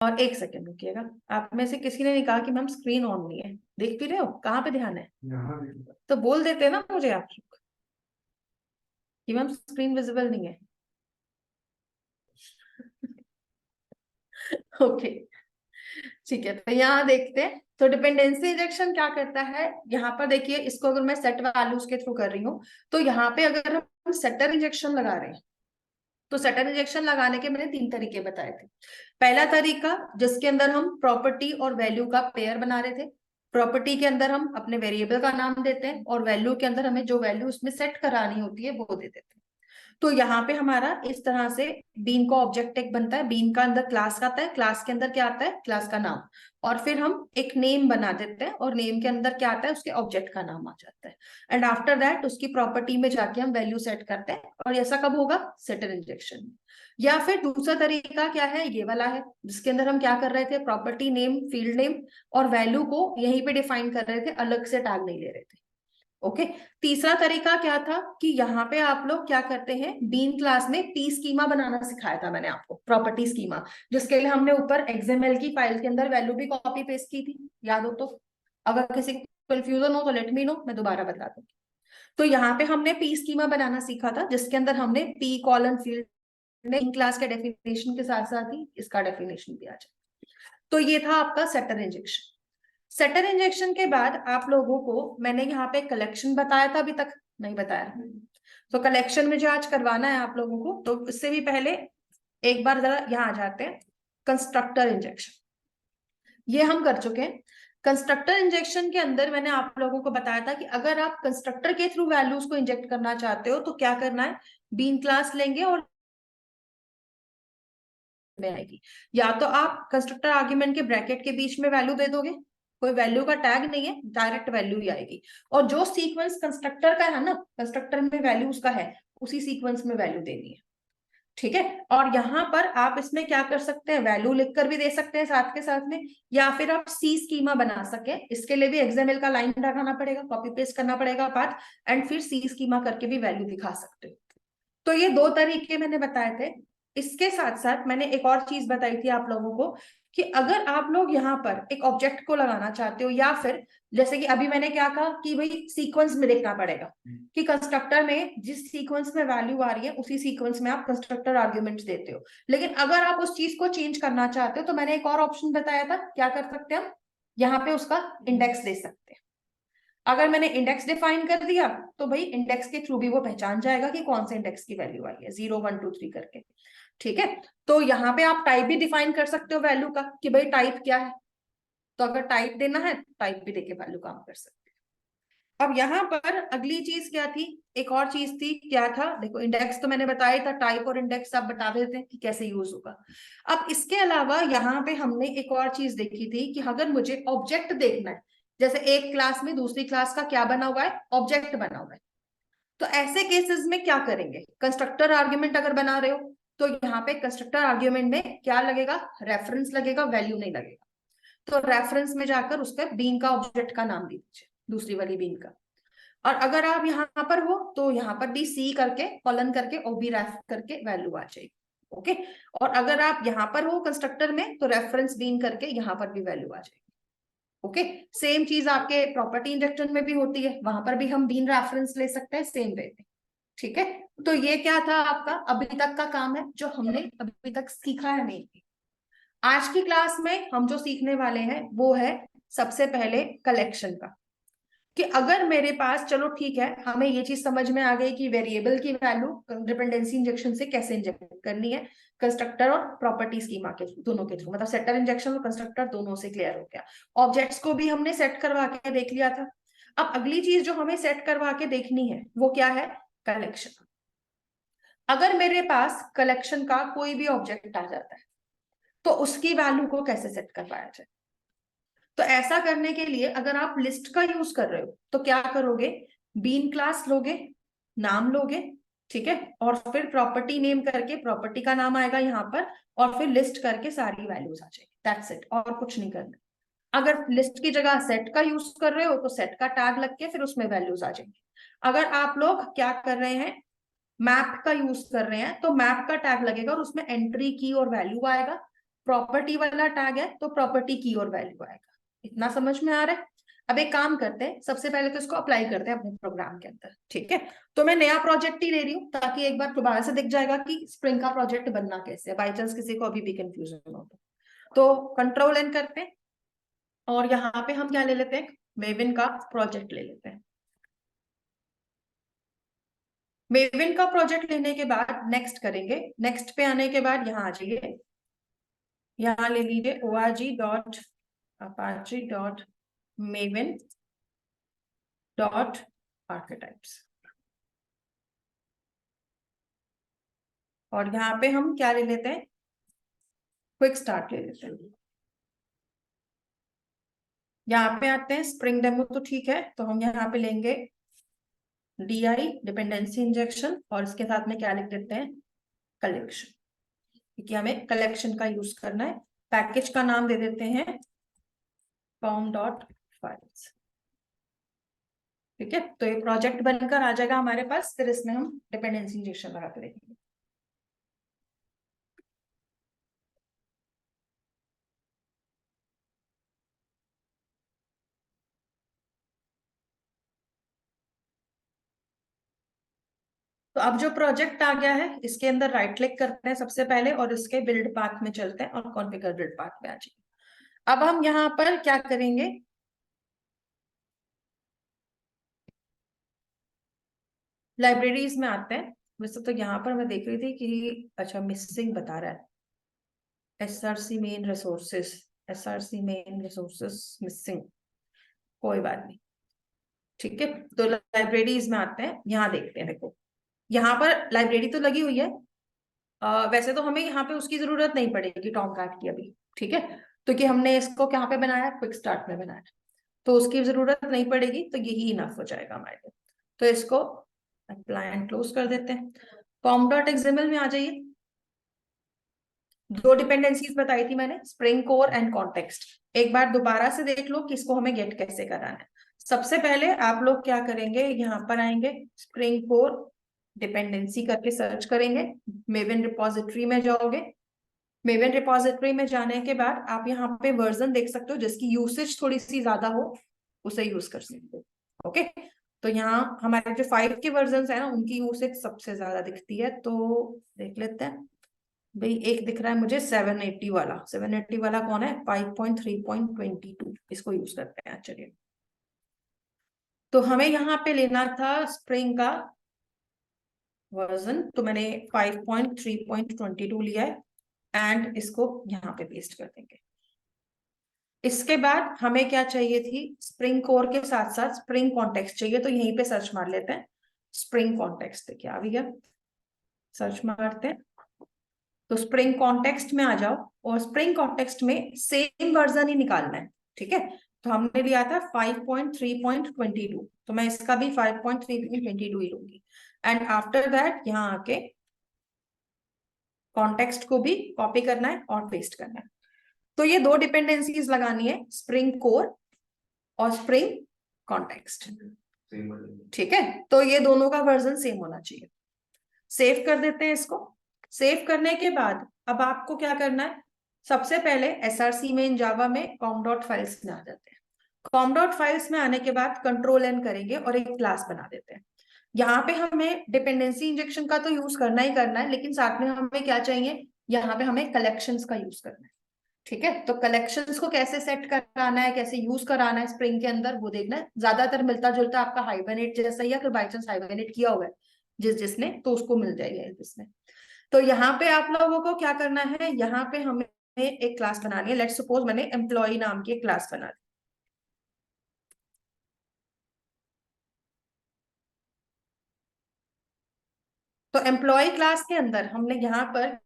और एक सेकंड रुकिएगा, आप में से किसी ने नहीं कहा कि मैम स्क्रीन ऑन नहीं है, देख भी रहे हो कहाँ पे ध्यान है? तो बोल देते ना मुझे आप लोग कि मैम स्क्रीन विजिबल नहीं है। ओके, ठीक है, तो यहाँ देखते हैं। तो डिपेंडेंसी इंजेक्शन क्या करता है, यहाँ पर देखिए, इसको अगर मैं सेट वैल्यूज के थ्रू कर रही हूँ, तो यहाँ पे अगर हम सेटर इंजेक्शन लगा रहे हैं, तो सेटर इंजेक्शन लगाने के मैंने 3 तरीके बताए थे। पहला तरीका जिसके अंदर हम प्रॉपर्टी और वैल्यू का पेयर बना रहे थे। प्रॉपर्टी के अंदर हम अपने वेरिएबल का नाम देते हैं और वैल्यू के अंदर हमें जो वैल्यू उसमें सेट करानी होती है वो दे देते हैं। तो यहाँ पे हमारा इस तरह से बीन का ऑब्जेक्ट एक बनता है। बीन का अंदर क्लास आता है, क्लास के अंदर क्या आता है, क्लास का नाम, और फिर हम एक नेम बना देते हैं और नेम के अंदर क्या आता है, उसके ऑब्जेक्ट का नाम आ जाता है। एंड आफ्टर दैट उसकी प्रॉपर्टी में जाके हम वैल्यू सेट करते हैं। और ऐसा कब होगा, सेटर इंजेक्शन। या फिर दूसरा तरीका क्या है, ये वाला है, जिसके अंदर हम क्या कर रहे थे, प्रॉपर्टी नेम, फील्ड नेम और वैल्यू को यहीं पे डिफाइन कर रहे थे, अलग से टैग नहीं ले रहे थे। ओके। तीसरा तरीका क्या था कि यहाँ पे आप लोग क्या करते हैं, बीन क्लास में पी स्कीमा बनाना सिखाया था मैंने आपको, प्रॉपर्टी स्कीमा, जिसके लिए हमने ऊपर एक्सएमएल की फाइल के अंदर वैल्यू भी कॉपी पेस्ट की थी, याद हो तो? अगर किसी को कंफ्यूजन हो तो लेट मी नो, मैं दोबारा बता दूंगी। तो यहाँ पे हमने पी स्कीमा बनाना सीखा था, जिसके अंदर हमने पी कॉलन फील्ड ने इन क्लास के डेफिनेशन के साथ साथ ही इसका डेफिनेशन दिया जाए। तो ये था आपका सेटर इंजेक्शन। सेटर इंजेक्शन के बाद आप लोगों को मैंने यहाँ पे कलेक्शन बताया था, अभी तक नहीं बताया। तो कलेक्शन में जो आज करवाना है आप लोगों को, तो इससे भी पहले एक बार जरा यहाँ आ जाते हैं। कंस्ट्रक्टर इंजेक्शन ये हम कर चुके हैं। कंस्ट्रक्टर इंजेक्शन के अंदर मैंने आप लोगों को बताया था कि अगर आप कंस्ट्रक्टर के थ्रू वैल्यूज को इंजेक्ट करना चाहते हो तो क्या करना है, बीन क्लास लेंगे और में आएगी, या तो आप कंस्ट्रक्टर आर्ग्यूमेंट के ब्रैकेट के बीच में वैल्यू दे दोगे, कोई वैल्यू का टैग नहीं है, डायरेक्ट वैल्यू ही आएगी। और जो सीक्वेंस कंस्ट्रक्टर का है ना, कंस्ट्रक्टर में वैल्यूज का है, उसी सीक्वेंस में वैल्यू देनी है। ठीक है। और यहाँ पर आप इसमें क्या कर सकते हैं, वैल्यू लिखकर भी दे सकते हैं साथ के साथ में, या फिर आप सी स्कीमा बना सके, इसके लिए भी एक्सएमएल का लाइन लगाना पड़ेगा, कॉपी पेस्ट करना पड़ेगा पाथ, एंड फिर सी स्कीमा करके भी वैल्यू दिखा सकते हो। तो ये 2 तरीके मैंने बताए थे। इसके साथ साथ मैंने एक और चीज बताई थी आप लोगों को कि अगर आप लोग यहाँ पर एक ऑब्जेक्ट को लगाना चाहते हो, या फिर जैसे कि अभी मैंने क्या कहा कि भाई सीक्वेंस में देखना पड़ेगा कि कंस्ट्रक्टर में जिस सीक्वेंस में वैल्यू आ रही है उसी सीक्वेंस में आप कंस्ट्रक्टर आर्ग्यूमेंट्स देते हो। लेकिन अगर आप उस चीज को चेंज करना चाहते हो तो मैंने एक और ऑप्शन बताया था, क्या कर सकते हैं हम, यहाँ पे उसका इंडेक्स दे सकते हैं। अगर मैंने इंडेक्स डिफाइन कर दिया तो भाई इंडेक्स के थ्रू भी वो पहचान जाएगा कि कौन से इंडेक्स की वैल्यू आई है, 0 1 2 3 करके। ठीक है। तो यहाँ पे आप टाइप भी डिफाइन कर सकते हो वैल्यू का कि भाई टाइप क्या है, तो अगर टाइप देना है टाइप भी देके वैल्यू काम कर सकते हैं। अब यहाँ पर अगली चीज क्या थी, एक और चीज थी, क्या था, देखो इंडेक्स तो मैंने बताया था, टाइप और इंडेक्स आप बता देते हैं कि कैसे यूज होगा। अब इसके अलावा यहाँ पे हमने एक और चीज देखी थी कि अगर मुझे ऑब्जेक्ट देखना है, जैसे एक क्लास में दूसरी क्लास का क्या बना हुआ है, ऑब्जेक्ट बना हुआ है, तो ऐसे केसेस में क्या करेंगे, कंस्ट्रक्टर आर्ग्यूमेंट अगर बना रहे हो तो यहाँ पे कंस्ट्रक्टर आर्ग्यूमेंट में क्या लगेगा, रेफरेंस लगेगा, वैल्यू नहीं लगेगा। तो रेफरेंस में जाकर उसका बीन का ऑब्जेक्ट का नाम दे दीजिए, दूसरी वाली बीन का। और अगर आप यहाँ पर हो तो यहाँ पर भी सी करके कॉलन करके ओबी रेफ करके वैल्यू आ जाएगी। ओके। और अगर आप यहाँ पर हो कंस्ट्रक्टर में तो रेफरेंस बीन करके यहाँ पर भी वैल्यू आ जाएगी। ओके। सेम चीज आपके प्रॉपर्टी इंजेक्शन में भी होती है, वहां पर भी हम बीन रेफरेंस ले सकते हैं सेम वे में। ठीक है। तो ये क्या था आपका अभी तक का काम है जो हमने अभी तक सीखा है नहीं। आज की क्लास में हम जो सीखने वाले हैं वो है सबसे पहले कलेक्शन का, कि अगर मेरे पास, चलो ठीक है, हमें ये चीज समझ में आ गई कि वेरिएबल की वैल्यू डिपेंडेंसी इंजेक्शन से कैसे इंजेक्ट करनी है, कंस्ट्रक्टर और प्रॉपर्टी स्कीमा के दोनों के थ्रू, मतलब सेटर इंजेक्शन और कंस्ट्रक्टर दोनों से क्लियर हो गया। ऑब्जेक्ट्स को भी हमने सेट करवा के देख लिया था। अब अगली चीज जो हमें सेट करवा के देखनी है वो क्या है, कलेक्शन। अगर मेरे पास कलेक्शन का कोई भी ऑब्जेक्ट आ जाता है तो उसकी वैल्यू को कैसे सेट करवाया जाए। तो ऐसा करने के लिए अगर आप लिस्ट का यूज कर रहे हो तो क्या करोगे, बीन क्लास लोगे, नाम लोगे, ठीक है, और फिर प्रॉपर्टी नेम करके प्रॉपर्टी का नाम आएगा यहाँ पर, और फिर लिस्ट करके सारी वैल्यूज आ जाएगी, दैट्स इट, और कुछ नहीं करना। अगर लिस्ट की जगह सेट का यूज कर रहे हो तो सेट का टैग लग के फिर उसमें वैल्यूज आ जाएंगी। अगर आप लोग क्या कर रहे हैं, मैप का यूज कर रहे हैं, तो मैप का टैग लगेगा और उसमें एंट्री की और वैल्यू आएगा। प्रॉपर्टी वाला टैग है तो प्रॉपर्टी की और वैल्यू आएगा। इतना समझ में आ रहा है? अब एक काम करते हैं, सबसे पहले तो इसको अप्लाई करते हैं अपने प्रोग्राम के अंदर, ठीक है। तो मैं नया प्रोजेक्ट ही ले रही हूँ ताकि एक बार दोबारा से दिख जाएगा कि स्प्रिंग का प्रोजेक्ट बनना कैसे है, बाई चांस किसी को अभी भी कंफ्यूजन हो तो कंट्रोल एन करते हैं और यहाँ पे हम क्या ले लेते हैं, मेविन का प्रोजेक्ट ले लेते हैं। मेविन का प्रोजेक्ट लेने के बाद नेक्स्ट करेंगे, नेक्स्ट पे आने के बाद यहाँ आ जाइए, यहाँ ले लीजिए org.apache.maven.archetypes और यहाँ पे हम क्या ले लेते हैं, क्विक स्टार्ट ले लेते हैं। यहाँ पे आते हैं स्प्रिंग डेमो, तो ठीक है, तो हम यहाँ पे लेंगे DI डिपेंडेंसी इंजेक्शन और इसके साथ में क्या लिख देते हैं, कलेक्शन, क्योंकि हमें कलेक्शन का यूज करना है। पैकेज का नाम दे देते हैं pom.files, ठीक है। तो ये प्रोजेक्ट बनकर आ जाएगा हमारे पास, फिर इसमें हम डिपेंडेंसी इंजेक्शन लगा कर देंगे। तो अब जो प्रोजेक्ट आ गया है इसके अंदर राइट क्लिक करते हैं सबसे पहले और इसके बिल्ड पाथ में चलते हैं और कॉन्फ़िगर बिल्ड पाथ में आ जाइए। अब हम यहाँ पर क्या करेंगे, लाइब्रेरीज में आते हैं। वैसे तो यहाँ पर मैं देख रही थी कि अच्छा मिसिंग बता रहा है, SRC main resources, SRC main resources missing, कोई बात नहीं, ठीक है। तो लाइब्रेरीज में आते हैं, यहाँ देखते हैं, देखो यहाँ पर लाइब्रेरी तो लगी हुई है। वैसे तो हमें यहाँ पे उसकी जरूरत नहीं पड़ेगी टॉम कैट की अभी, ठीक है, क्योंकि हमने इसको कहाँ पे बनाया, क्विक स्टार्ट में बनाया, तो उसकी जरूरत नहीं पड़ेगी, तो यही इनफ हो जाएगा हमारे लिए। तो इसको अप्लाई एंड क्लोज कर देते हैं। pom.xml में आ जाइए, दो डिपेंडेंसीज बताई थी मैंने, स्प्रिंग कोर एंड कॉन्टेक्स्ट। एक बार दोबारा से देख लो कि इसको हमें गेट कैसे कराना है। सबसे पहले आप लोग क्या करेंगे, यहाँ पर आएंगे, स्प्रिंग कोर डिपेंडेंसी करके सर्च करेंगे, मेवन रिपोजिटरी में जाओगे। मेवन रिपोजिटरी में जाने के बाद आप यहाँ पे वर्जन देख सकते हो, जिसकी यूसेज थोड़ी सी ज्यादा हो उसे यूज कर सकते हो, ओके। तो यहाँ हमारे जो 5 के वर्जन है ना, उनकी यूसेज सबसे ज्यादा दिखती है, तो देख लेते हैं भाई। एक दिख रहा है मुझे 780 वाला, 780 वाला कौन है, 5.3.22, इसको यूज करते हैं, चलिए। तो हमें यहाँ पे लेना था स्प्रिंग का वर्जन, तो मैंने 5.3.22 लिया है एंड इसको यहाँ पे पेस्ट कर देंगे। इसके बाद हमें क्या चाहिए थी, स्प्रिंग कोर के साथ साथ स्प्रिंग कॉन्टेक्स्ट चाहिए, तो यहीं पे सर्च मार लेते हैं स्प्रिंग कॉन्टेक्स्ट, देखिए आ भी गया, सर्च मारते हैं तो स्प्रिंग कॉन्टेक्स्ट में आ जाओ और स्प्रिंग कॉन्टेक्स्ट में सेम वर्जन ही निकालना है, ठीक है। तो हमने लिया था 5.3.22, तो मैं इसका भी 5.3.22 ही लूंगी एंड आफ्टर दैट यहाँ आके कॉन्टेक्स्ट को भी कॉपी करना है और पेस्ट करना है। तो ये दो डिपेंडेंसीज लगानी है, स्प्रिंग कोर और स्प्रिंग कॉन्टेक्स्ट, ठीक है। तो ये दोनों का वर्जन सेम होना चाहिए। सेव कर देते हैं इसको। सेव करने के बाद अब आपको क्या करना है, सबसे पहले SRC में इन जावा में com.files में आ जाते हैं। com.files में आने के बाद कंट्रोल एन करेंगे और एक क्लास बना देते हैं। यहाँ पे हमें डिपेंडेंसी इंजेक्शन का तो यूज करना ही करना है, लेकिन साथ में हमें क्या चाहिए, यहाँ पे हमें कलेक्शंस का यूज करना है, ठीक है। तो कलेक्शंस को कैसे सेट कराना है, कैसे यूज कराना है स्प्रिंग के अंदर, वो देखना है। ज्यादातर मिलता जुलता आपका हाइबरनेट जैसा ही, अगर बाई चांस हाइबरनेट किया हुआ है जिसने, तो उसको मिल जाएगा इसमें। तो यहाँ पे आप लोगों को क्या करना है, यहाँ पे हमें एक क्लास बनानी है। लेट्स सपोज मैंने एम्प्लॉय नाम की एक क्लास बना दी। तो एम्प्लॉय क्लास के अंदर हमने यहाँ पर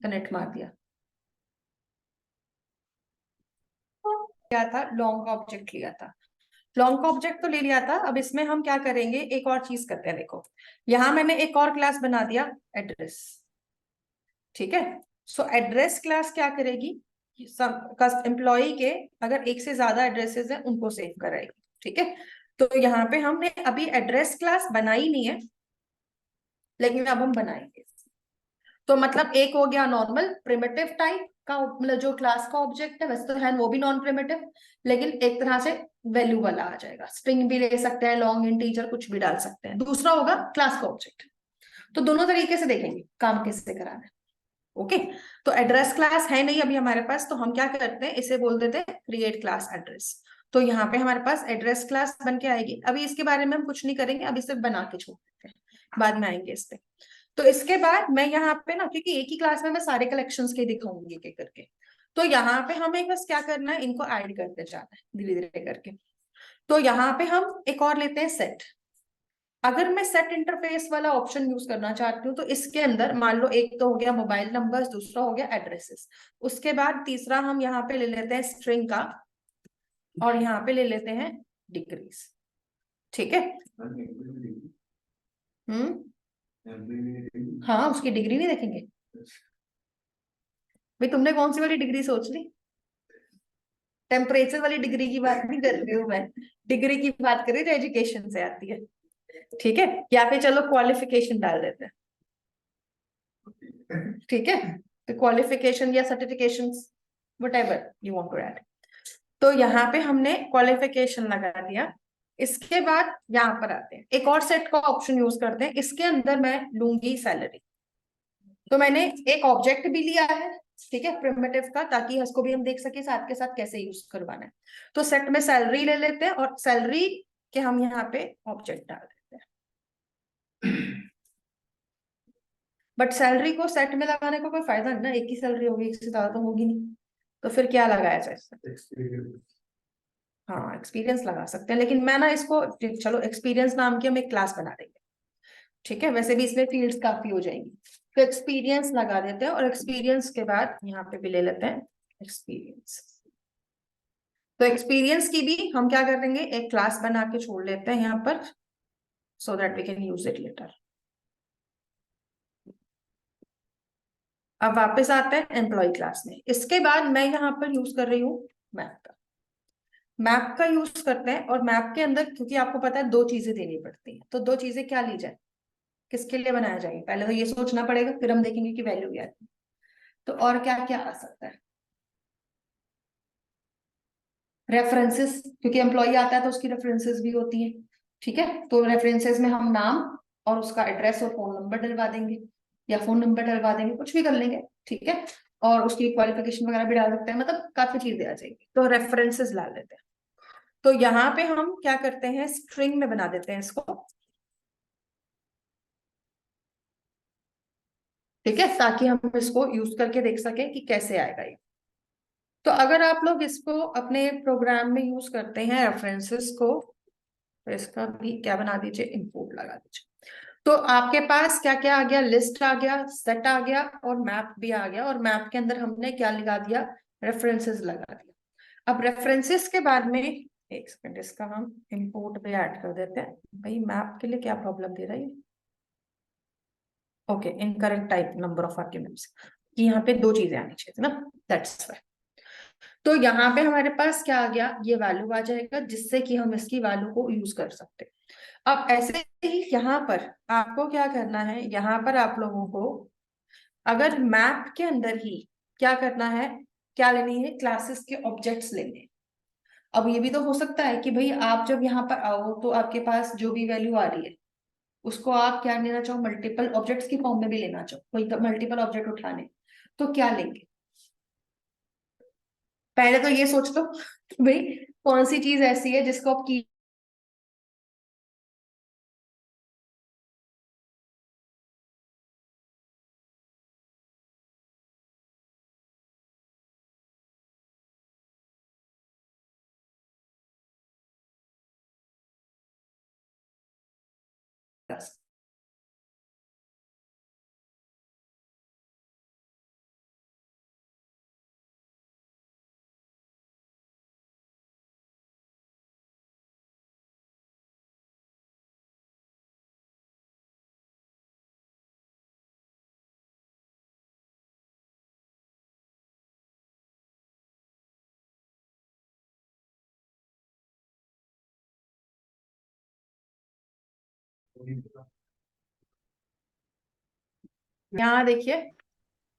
कनेक्ट मार दिया। क्या था, लॉन्ग का ऑब्जेक्ट लिया था, लॉन्ग का ऑब्जेक्ट तो ले लिया था। अब इसमें हम क्या करेंगे, एक और चीज करते हैं। देखो यहां मैंने एक और क्लास बना दिया, एड्रेस। ठीक है, सो एड्रेस क्लास क्या करेगी, एम्प्लॉय के अगर एक से ज्यादा एड्रेसेस हैं उनको सेव कराएगी। ठीक है, तो यहाँ पे हमने अभी एड्रेस क्लास बनाई नहीं है, लेकिन अब हम बनाएंगे। तो मतलब एक हो गया नॉर्मल प्रिमिटिव टाइप का, मतलब जो क्लास का ऑब्जेक्ट है, वैसे तो है वो भी नॉन प्रिमिटिव, लेकिन एक तरह से वैल्यू वाला आ जाएगा। स्ट्रिंग भी ले सकते हैं, लॉन्ग इंटीजर कुछ भी डाल सकते हैं। दूसरा होगा क्लास का ऑब्जेक्ट। तो दोनों तरीके से देखेंगे काम कैसे कराना है। ओके, तो एड्रेस क्लास है नहीं अभी हमारे पास, तो हम क्या करते हैं, इसे बोल देते हैं क्रिएट क्लास एड्रेस। तो यहाँ पे हमारे पास एड्रेस क्लास बन के आएगी। अभी इसके बारे में हम कुछ नहीं करेंगे, अभी सिर्फ बना के छोड़ देते हैं, बाद में आएंगे इस पे। तो इसके बाद मैं यहाँ पे ना, क्योंकि एक ही क्लास में मैं सारे कलेक्शंस के दिखाऊंगी एक एक करके, तो यहाँ पे हमें बस क्या करना है, इनको ऐड करते जाना है धीरे धीरे करके। तो यहाँ पे हम एक और लेते हैं सेट। अगर मैं सेट इंटरफेस वाला ऑप्शन यूज करना चाहती हूँ, तो इसके अंदर मान लो एक तो हो गया मोबाइल नंबर्स, दूसरा हो गया एड्रेसेस, उसके बाद तीसरा हम यहाँ पे ले लेते हैं स्ट्रिंग का, और यहाँ पे ले लेते हैं डिक्रीज। ठीक है, हाँ उसकी डिग्री नहीं देखेंगे भाई, तुमने कौन सी वाली डिग्री सोच ली, टेम्परेचर वाली डिग्री की बात नहीं कर रही हूँ मैं, डिग्री की बात कर रही हूँ जो एजुकेशन से आती है। ठीक है, या फिर चलो क्वालिफिकेशन डाल देते हैं। ठीक है, तो क्वालिफिकेशन या certification, whatever you want to add. तो यहाँ पे हमने क्वालिफिकेशन लगा दिया। इसके बाद यहाँ पर आते हैं, एक और सेट का ऑप्शन यूज करते हैं। इसके अंदर मैं लूंगी सैलरी। तो मैंने एक ऑब्जेक्ट भी लिया है, ठीक है, प्रिमिटिव का, ताकि इसको भी हम देख सके साथ के साथ कैसे यूज करवाना है। तो सेट में सैलरी ले लेते हैं, और सैलरी के हम यहाँ पे ऑब्जेक्ट डाल देते हैं। बट सैलरी को सेट में लगाने का कोई फायदा नहीं ना, एक ही सैलरी होगी, एक से ज्यादा तो होगी नहीं, तो फिर क्या लगाया जाए। हाँ एक्सपीरियंस लगा सकते हैं, लेकिन मैं ना इसको, चलो एक्सपीरियंस नाम की हम एक क्लास बना देंगे। ठीक है, वैसे भी इसमें फील्ड्स काफी हो जाएंगी, तो एक्सपीरियंस लगा देते हैं, और एक्सपीरियंस के बाद यहाँ पे भी ले लेते हैं एक्सपीरियंस। तो एक्सपीरियंस की भी हम क्या कर देंगे, एक क्लास बना के छोड़ लेते हैं यहाँ पर, so that we can use it later. अब वापस आते हैं एम्प्लॉय क्लास में। इसके बाद मैं यहाँ पर यूज कर रही हूँ मैप का। मैप का यूज करते हैं, और मैप के अंदर क्योंकि आपको पता है दो चीजें देनी पड़ती हैं, तो दो चीजें क्या ली जाए, किसके लिए बनाया जाएगा, पहले तो ये सोचना पड़ेगा, फिर हम देखेंगे कि वैल्यू क्या है। तो और क्या क्या आ सकता है, रेफरेंसेस, क्योंकि एम्प्लॉय आता है तो उसकी रेफरेंसेस भी होती हैं। ठीक है, तो रेफरेंसेस में हम नाम और उसका एड्रेस और फोन नंबर डलवा देंगे, या फोन नंबर डलवा देंगे, कुछ भी कर लेंगे। ठीक है, और उसकी क्वालिफिकेशन वगैरह भी डाल सकते हैं, मतलब काफी चीजें आ जाएंगी, तो रेफरेंसेस डाल देते हैं। तो यहाँ पे हम क्या करते हैं, स्ट्रिंग में बना देते हैं इसको। ठीक है, ताकि हम इसको यूज करके देख सकें कि कैसे आएगा ये। तो अगर आप लोग इसको अपने प्रोग्राम में यूज करते हैं रेफरेंसेस को, तो इसका भी क्या बना दीजिए, इंपोर्ट लगा दीजिए। तो आपके पास क्या क्या आ गया, लिस्ट आ गया, सेट आ गया, और मैप भी आ गया। और मैप के अंदर हमने क्या लगा दिया, रेफरेंसेस लगा दिया। अब रेफरेंसेस के बाद में, एक सेकंड, इसका हम इंपोर्ट पे ऐड कर देते हैं। भाई मैप के लिए क्या प्रॉब्लम दे रहा है, okay, incorrect type number of arguments, कि यहाँ पे दो चीजें आनी चाहिए ना, दैट्स व्हाई। तो यहाँ पे हमारे पास क्या आ गया, ये वैल्यू आ जाएगा, जिससे कि हम इसकी वैल्यू को यूज कर सकते हैं। अब ऐसे ही यहाँ पर आपको क्या करना है, यहाँ पर आप लोगों को अगर मैप के अंदर ही क्या करना है, क्या लेनी है, क्लासेस के ऑब्जेक्ट्स लेने हैं। अब ये भी तो हो सकता है कि भाई आप जब यहाँ पर आओ तो आपके पास जो भी वैल्यू आ रही है, उसको आप क्या लेना चाहो, मल्टीपल ऑब्जेक्ट्स की फॉर्म में भी लेना चाहो, कोई मल्टीपल ऑब्जेक्ट उठाने, तो क्या लेंगे। पहले तो ये सोच लो कि भाई कौन सी चीज ऐसी है जिसको आप की यहाँ देखिए,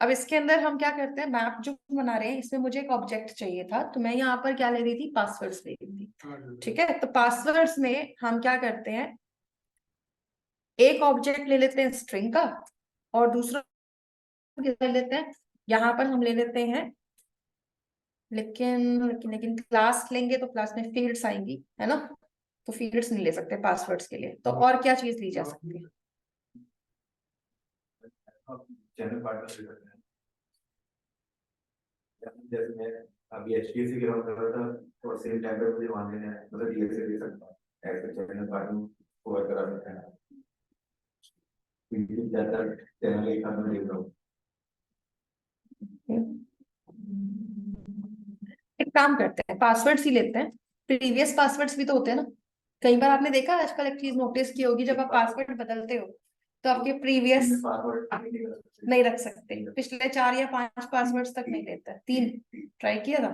अब इसके अंदर हम क्या करते हैं, मैप जो बना रहे हैं इसमें मुझे एक ऑब्जेक्ट चाहिए था, तो मैं यहाँ पर क्या ले रही थी, पासवर्ड्स ले रही थी। ठीक है, तो पासवर्ड्स में हम क्या करते हैं, एक ऑब्जेक्ट ले लेते हैं स्ट्रिंग का, और दूसरा ले लेते हैं, यहाँ पर हम ले लेते हैं, लेकिन क्लास लेंगे तो क्लास में फील्ड्स आएंगी, है ना, तो फील्ड्स नहीं ले सकते पासवर्ड्स के लिए, तो और क्या चीज ली जा सकती है। चैनल पार्टनर करते हैं, जैसे मैं अभी एचडीएफसी के बात कर रहा था, तो सेम टाइम पे मुझे वहां देना है, मतलब डीएलसी दे सकता हूँ ऐसे चैनल पार्टनर को वर्क करा सकते हैं। ज्यादा चैनल एक साथ में देख रहा हूँ। एक काम करते हैं, पासवर्ड्स ही लेते हैं, प्रीवियस पासवर्ड्स भी तो होते हैं ना। कई बार आपने देखा आजकल एक चीज नोटिस की होगी, जब आप पासवर्ड बदलते हो तो आपके प्रीवियस नहीं रख सकते, पिछले 4 या 5 पासवर्ड्स तक नहीं लेता, 3 ट्राई किया था।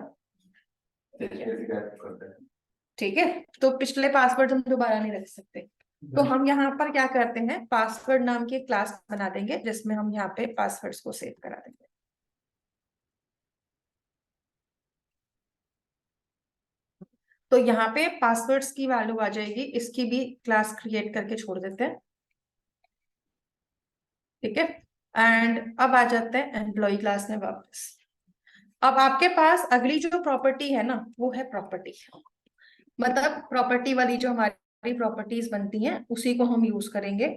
ठीक है, तो पिछले पासवर्ड हम दोबारा नहीं रख सकते, तो हम यहाँ पर क्या करते हैं, पासवर्ड नाम की क्लास बना देंगे जिसमें हम यहाँ पे पासवर्ड्स को सेव करा देंगे। तो यहाँ पे पासवर्ड्स की वैल्यू आ जाएगी, इसकी भी क्लास क्रिएट करके छोड़ देते हैं। ठीक है, एंड अब आ जाते हैं एम्प्लॉय क्लास में वापस। अब आपके पास अगली जो प्रॉपर्टी है ना, वो है प्रॉपर्टी, मतलब प्रॉपर्टी वाली जो हमारी प्रॉपर्टीज बनती हैं उसी को हम यूज करेंगे।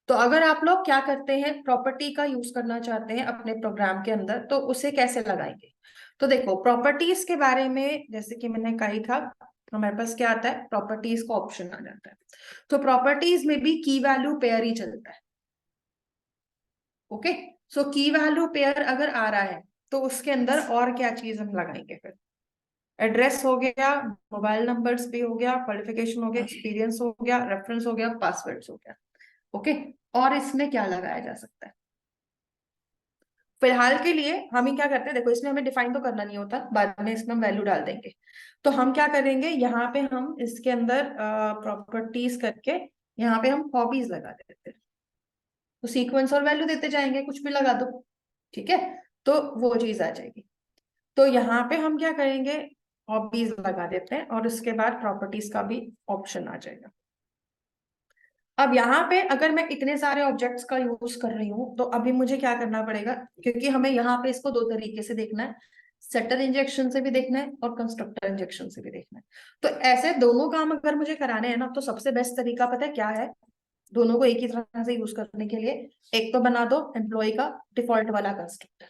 तो अगर आप लोग क्या करते हैं, प्रॉपर्टी का यूज करना चाहते हैं अपने प्रोग्राम के अंदर, तो उसे कैसे लगाएंगे। तो देखो, प्रॉपर्टीज के बारे में जैसे कि मैंने कही था, हमारे पास क्या आता है, प्रॉपर्टीज का ऑप्शन आ जाता है, तो प्रॉपर्टीज में भी की वैल्यू पेयर ही चलता है। ओके, सो की वैल्यू पेयर अगर आ रहा है तो उसके अंदर और क्या चीज हम लगाएंगे, फिर एड्रेस हो गया, मोबाइल नंबर्स भी हो गया, क्वालिफिकेशन हो गया, एक्सपीरियंस हो गया, रेफरेंस हो गया, पासवर्ड्स हो गया। ओके, और इसमें क्या लगाया जा सकता है, फिलहाल के लिए हम ही क्या करते हैं, देखो इसमें हमें डिफाइन तो करना नहीं होता, बाद में इसमें हम वैल्यू डाल देंगे। तो हम क्या करेंगे, यहाँ पे हम इसके अंदर प्रॉपर्टीज करके यहाँ पे हम हॉबीज लगा देते हैं, तो सीक्वेंस और वैल्यू देते जाएंगे, कुछ भी लगा दो। ठीक है, तो वो चीज आ जाएगी। तो यहाँ पे हम क्या करेंगे, हॉबीज लगा देते हैं, और उसके बाद प्रॉपर्टीज का भी ऑप्शन आ जाएगा। अब यहाँ पे अगर मैं इतने सारे ऑब्जेक्ट्स का यूज कर रही हूँ, तो अभी मुझे क्या करना पड़ेगा, क्योंकि हमें यहाँ पे इसको 2 तरीके से देखना है, सेटर इंजेक्शन से भी देखना है और कंस्ट्रक्टर इंजेक्शन से भी देखना है। तो ऐसे दोनों काम अगर मुझे कराने हैं ना, तो सबसे बेस्ट तरीका पता है क्या है, दोनों को एक ही तरह से यूज करने के लिए, एक तो बना दो एम्प्लॉय का डिफॉल्ट वाला कंस्ट्रक्टर,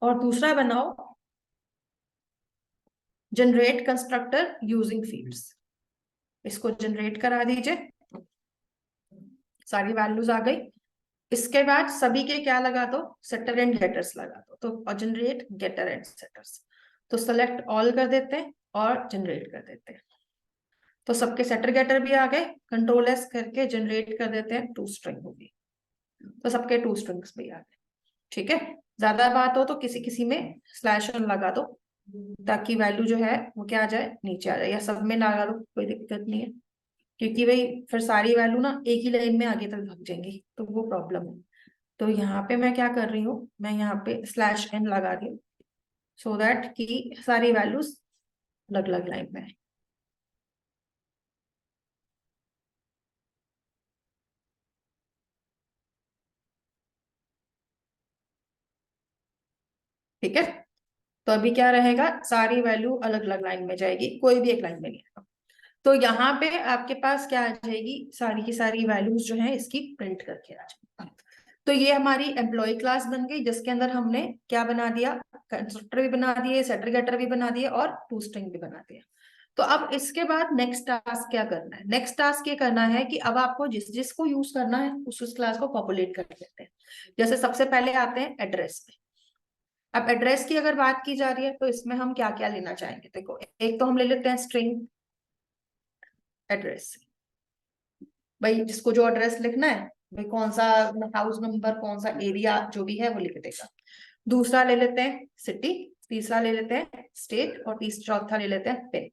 और दूसरा बनाओ जनरेट कंस्ट्रक्टर यूजिंग फील्ड्स। इसको जनरेट करा दीजिए, सारी वैल्यूज आ गई। इसके बाद सभी के क्या लगा दो, सेटर एंड गेटर्स लगा दो, तो जनरेट गेटर एंड सेटर्स, तो सेलेक्ट ऑल कर देते हैं और जनरेट कर देते हैं। तो सबके सेटर गेटर भी आ गए, कंट्रोल एस करके जनरेट कर देते हैं, 2 स्ट्रिंग होगी, तो सबके 2 स्ट्रिंग्स भी आ गए। ठीक है, ज्यादा बात हो तो किसी किसी में स्लैश एन लगा दो, ताकि वैल्यू जो है वो क्या आ जाए, नीचे आ जाए, या सब में लगा दो, कोई दिक्कत नहीं है, क्योंकि भाई फिर सारी वैल्यू ना एक ही लाइन में आगे तक भाग जाएंगी, तो वो प्रॉब्लम है। तो यहाँ पे मैं क्या कर रही हूँ, मैं यहाँ पे स्लैश एन लगा रही हूँ, सो दैट कि सारी वैल्यूज अलग अलग लाइन में है। ठीक है, तो अभी क्या रहेगा, सारी वैल्यू अलग अलग लाइन में जाएगी, कोई भी एक लाइन में नहीं आएगा। तो यहाँ पे आपके पास क्या आ जाएगी, सारी की सारी वैल्यूज जो है इसकी प्रिंट करके आ जाएगी। तो ये हमारी एम्प्लॉय क्लास बन गई, जिसके अंदर हमने क्या बना दिया, कंस्ट्रक्टर भी बना दिए, सेटर गेटर भी बना दिए, और टू स्ट्रिंग भी बना दिया। तो अब इसके बाद नेक्स्ट टास्क क्या करना है, नेक्स्ट टास्क ये करना है कि अब आपको जिस जिसको यूज करना है उस क्लास को पॉपुलेट कर देते हैं। जैसे सबसे पहले आते हैं एड्रेस में। अब एड्रेस की अगर बात की जा रही है, तो इसमें हम क्या क्या लेना चाहेंगे, देखो एक तो हम ले लेते हैं स्ट्रिंग एड्रेस, भाई जिसको जो एड्रेस लिखना है, भाई कौन सा हाउस नंबर, कौन सा एरिया जो भी है वो लिख देगा। दूसरा ले लेते हैं सिटी, तीसरा ले लेते हैं स्टेट, और चौथा ले लेते हैं पिन।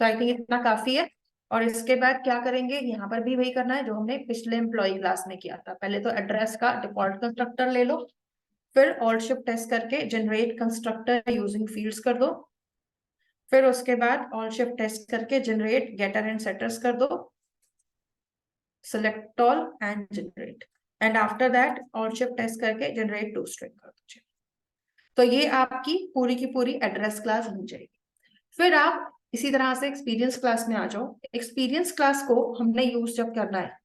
तो आई थिंक इतना काफी है। और इसके बाद क्या करेंगे, यहाँ पर भी वही करना है जो हमने पिछले एम्प्लॉय क्लास में किया था। पहले तो एड्रेस का डिफॉल्ट कंस्ट्रक्टर ले लो, फिर ऑल्ट शिफ्ट एस करके जनरेट कंस्ट्रक्टर यूजिंग फील्ड्स कर दो, फिर उसके बाद ऑल्ट शिफ्ट एस करके जनरेट गेटर एंड सेटर्स कर दो, select all and generate, and after that alt shift s करके generate to string कर दीजिए। तो ये आपकी पूरी की पूरी एड्रेस क्लास बन जाएगी। फिर आप इसी तरह से एक्सपीरियंस क्लास में आ जाओ। एक्सपीरियंस क्लास को हमने यूज जब करना है,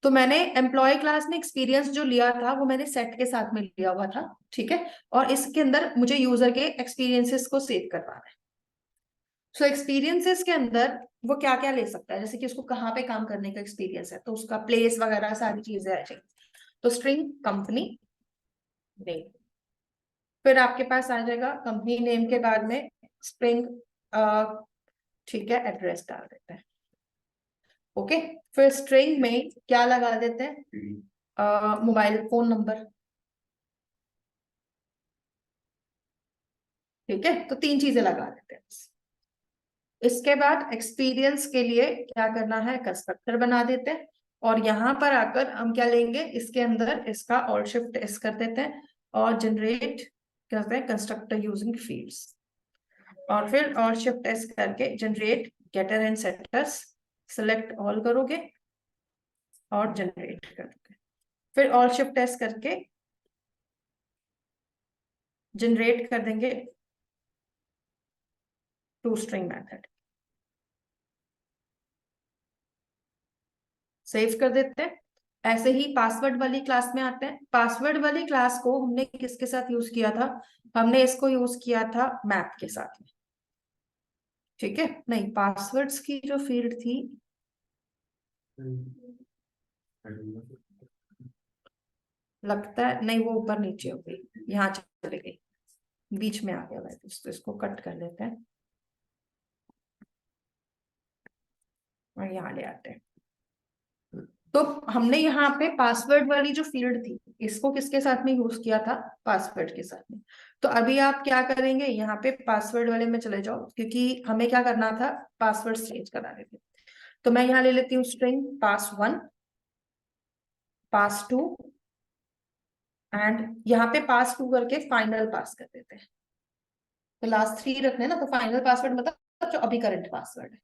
तो मैंने एम्प्लॉय क्लास में एक्सपीरियंस जो लिया था वो मैंने सेट के साथ में लिया हुआ था, ठीक है, और इसके अंदर मुझे यूजर के एक्सपीरियंसेस को सेव करवाना है। सो एक्सपीरियंसेस के अंदर वो क्या क्या ले सकता है, जैसे कि उसको कहाँ पे काम करने का एक्सपीरियंस है, तो उसका प्लेस वगैरह सारी चीजें आ जाएंगी। तो स्ट्रिंग कंपनी नेम, फिर आपके पास आ जाएगा कंपनी नेम के बाद में स्ट्रिंग, ठीक है, एड्रेस डाल देते हैं। ओके, फिर स्ट्रिंग में क्या लगा देते हैं, मोबाइल फोन नंबर, ठीक है, तो 3 चीजें लगा देते हैं। इसके बाद एक्सपीरियंस के लिए क्या करना है, कंस्ट्रक्टर बना देते हैं, और यहाँ पर आकर हम क्या लेंगे, इसके अंदर इसका ऑल्ट शिफ्ट एस कर देते हैं और जनरेट करते हैं कंस्ट्रक्टर यूजिंग फील्ड्स, और फिर ऑल्ट शिफ्ट एस करके generate getter and setters, select all करोगे और जनरेट करोगे, फिर ऑल्ट शिफ्ट एस करके जनरेट कर देंगे टू स्ट्रिंग मेथड, सेव कर देते हैं। ऐसे ही पासवर्ड वाली क्लास में आते हैं। पासवर्ड वाली क्लास को हमने किसके साथ यूज किया था, हमने इसको यूज किया था मैप के साथ में, ठीक है, नहीं पासवर्ड्स की जो फील्ड थी लगता है नहीं, वो ऊपर नीचे हो गई, यहाँ चले गई, बीच में आ गया है, तो इसको कट कर लेते हैं और यहाँ ले आते हैं। तो हमने यहाँ पे पासवर्ड वाली जो फील्ड थी इसको किसके साथ में यूज किया था, पासवर्ड के साथ में। तो अभी आप क्या करेंगे, यहाँ पे पासवर्ड वाले में चले जाओ, क्योंकि हमें क्या करना था, पासवर्ड चेंज कराने थे। तो मैं यहाँ ले लेती हूँ स्ट्रिंग pass1 pass2, एंड यहाँ पे pass2 करके फाइनल पास कर देते हैं। तो लास्ट 3 रखने ना, तो फाइनल पासवर्ड मतलब जो अभी करंट पासवर्ड है,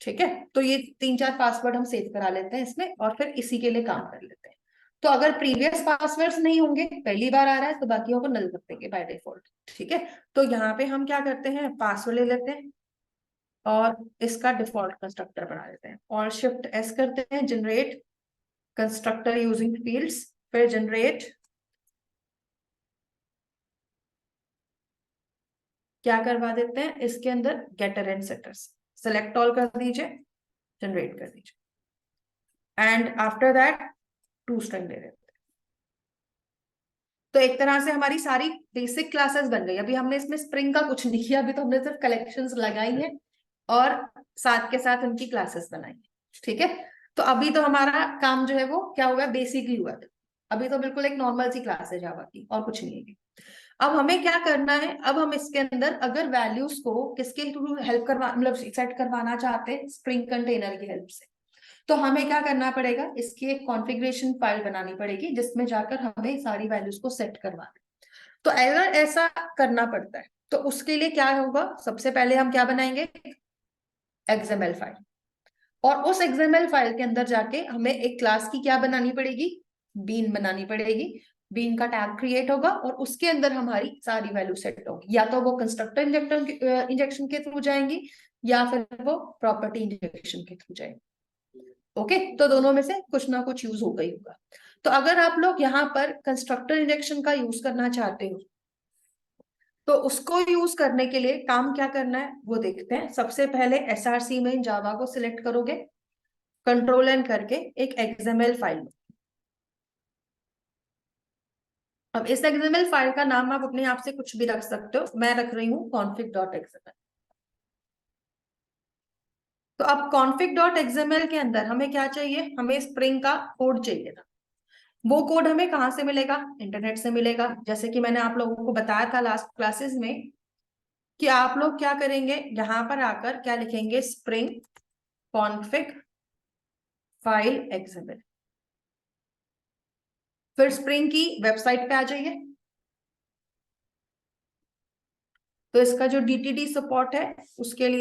ठीक है। तो ये 3-4 पासवर्ड हम सेव करा लेते हैं इसमें, और फिर इसी के लिए काम कर लेते हैं। तो अगर प्रीवियस पासवर्ड्स नहीं होंगे, पहली बार आ रहा है, तो बाकियों को नल कर देंगे बाय डिफॉल्ट, ठीक है। तो यहाँ पे हम क्या करते हैं, पासवर्ड ले लेते हैं और इसका डिफॉल्ट कंस्ट्रक्टर बना देते हैं, और शिफ्ट एस करते हैं, जनरेट कंस्ट्रक्टर यूजिंग फील्ड्स, फिर जनरेट क्या करवा देते हैं, इसके अंदर getter and setters, select all कर दीजिए, जनरेट कर दीजिए, and after that to string दे देते हैं। तो एक तरह से हमारी सारी बेसिक क्लासेस बन गई। अभी हमने इसमें स्प्रिंग का कुछ नहीं किया, अभी तो हमने सिर्फ कलेक्शंस लगाई है और साथ के साथ उनकी क्लासेस बनाई है, ठीक है। तो अभी तो हमारा काम जो है वो क्या हुआ, बेसिक ही हुआ। अभी तो बिल्कुल एक नॉर्मल सी क्लास है जावा की, और कुछ नहीं है। अब हमें क्या करना है, अब हम इसके अंदर अगर वैल्यूज को किसके थ्रू हेल्प करवा, मतलब सेट करवाना चाहते हैं, स्प्रिंग कंटेनर की हेल्प से, तो हमें क्या करना पड़ेगा, इसकी एक कॉन्फ़िगरेशन फाइल बनानी पड़ेगी जिसमें जाकर हमें सारी वैल्यूज को सेट करवाना है। तो अगर ऐसा करना पड़ता है तो उसके लिए क्या होगा, सबसे पहले हम क्या बनाएंगे, XML फाइल, और उस XML फाइल के अंदर जाके हमें एक क्लास की क्या बनानी पड़ेगी, बीन बनानी पड़ेगी। बीन का टैग क्रिएट होगा और उसके अंदर हमारी सारी वैल्यू सेट होगी, या तो वो कंस्ट्रक्टर इंजेक्शन के थ्रू जाएंगी या फिर वो प्रॉपर्टी इंजेक्शन के थ्रू जाएंगी। ओके, तो दोनों में से कुछ ना कुछ यूज होगा ही होगा। तो अगर आप लोग यहाँ पर कंस्ट्रक्टर इंजेक्शन का यूज करना चाहते हो, तो उसको यूज करने के लिए काम क्या करना है वो देखते हैं। सबसे पहले SRC में जावा को सिलेक्ट करोगे, कंट्रोल एन करके एक XML फाइल। अब इस XML फाइल का नाम आप अपने आप से कुछ भी रख सकते हो, मैं रख रही हूँ config.xml। तो अब config.xml के अंदर हमें क्या चाहिए, हमें स्प्रिंग का कोड चाहिए था। वो कोड हमें कहाँ से मिलेगा, इंटरनेट से मिलेगा। जैसे कि मैंने आप लोगों को बताया था लास्ट क्लासेस में कि आप लोग क्या करेंगे, यहाँ पर आकर क्या लिखेंगे, स्प्रिंग कॉन्फिग फाइल एग्जिबिट। फिर स्प्रिंग की वेबसाइट पे आ जाइए। तो इसका जो DTD सपोर्ट है उसके लिए